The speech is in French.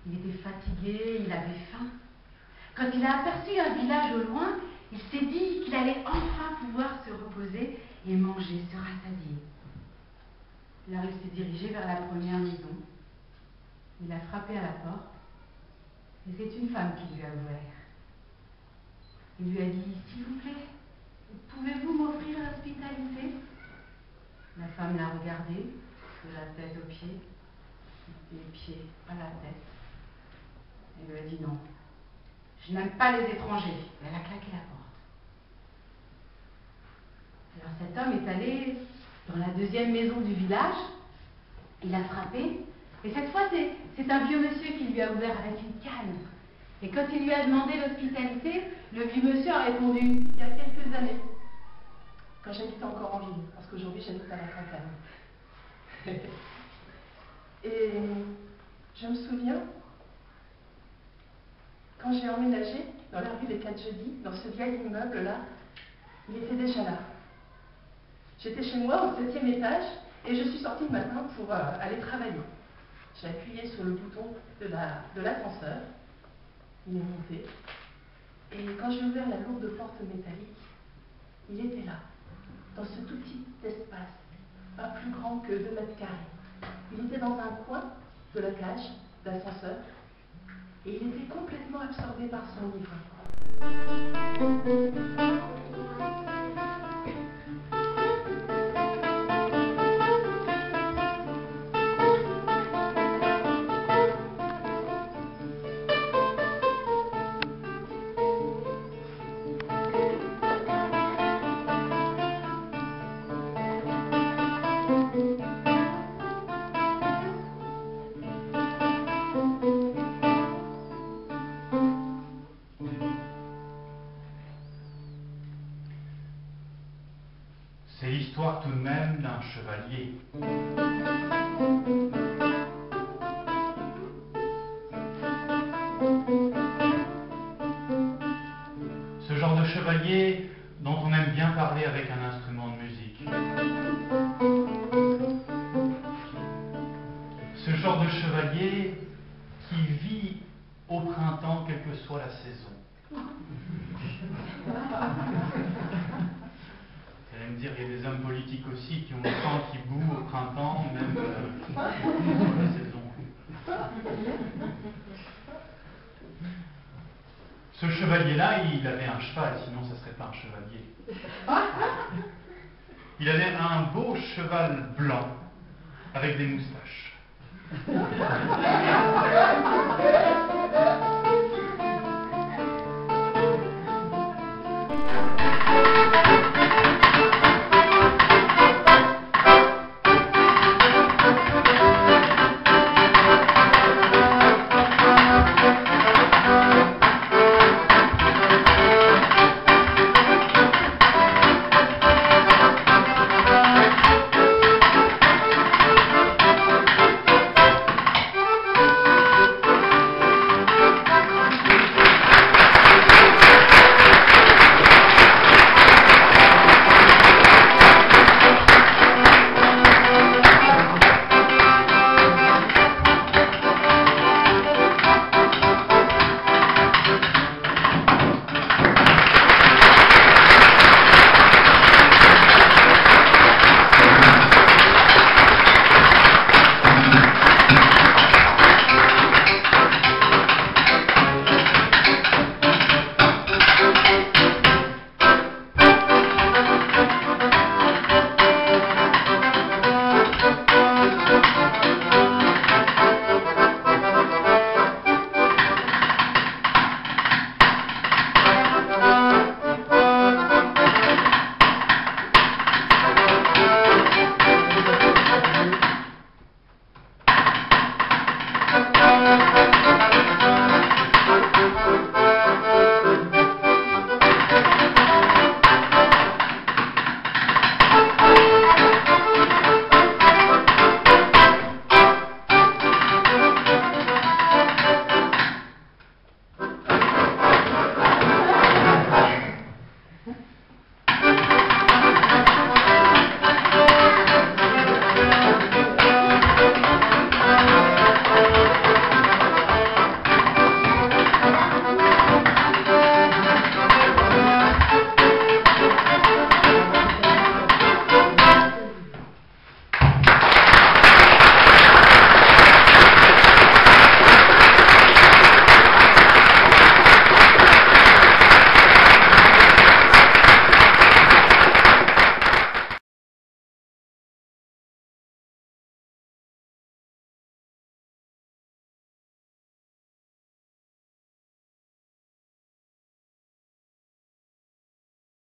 Il était fatigué, il avait faim. Quand il a aperçu un village au loin, il s'est dit qu'il allait enfin pouvoir se reposer et manger, se rassasier. Alors il s'est dirigé vers la première maison. Il a frappé à la porte et c'est une femme qui lui a ouvert. Il lui a dit « S'il vous plaît, pouvez-vous m'offrir l'hospitalité ?» La femme l'a regardé, de la tête aux pieds, des pieds à la tête. Elle lui a dit « Non, je n'aime pas les étrangers. » Elle a claqué la porte. Alors cet homme est allé dans la deuxième maison du village. Il a frappé. Et cette fois, c'est un vieux monsieur qui lui a ouvert avec une canne. Et quand il lui a demandé l'hospitalité, le vieux monsieur a répondu « Il y a quelques années, quand j'habitais encore en ville, parce qu'aujourd'hui j'habite à la campagne. Et je me souviens, quand j'ai emménagé dans la rue des 4 Jeudis, dans ce vieil immeuble-là, il était déjà là. J'étais chez moi au 7e étage et je suis sortie le matin pour aller travailler. J'ai appuyé sur le bouton de l'ascenseur, il est monté, et quand j'ai ouvert la lourde porte métallique, il était là, dans ce tout petit espace, pas plus grand que 2 mètres carrés. Il était dans un coin de la cage d'ascenseur et il était complètement absorbé par son livre. C'est l'histoire tout de même d'un chevalier. Ce genre de chevalier dont on aime bien parler avec un instrument de musique. Ce genre de chevalier qui vit au printemps, quelle que soit la saison. Vous allez me dire, il y a des hommes politiques aussi qui ont le sang qui bout au printemps, même dans la saison. Ce chevalier-là, il avait un cheval, sinon ça ne serait pas un chevalier. Il avait un beau cheval blanc avec des moustaches.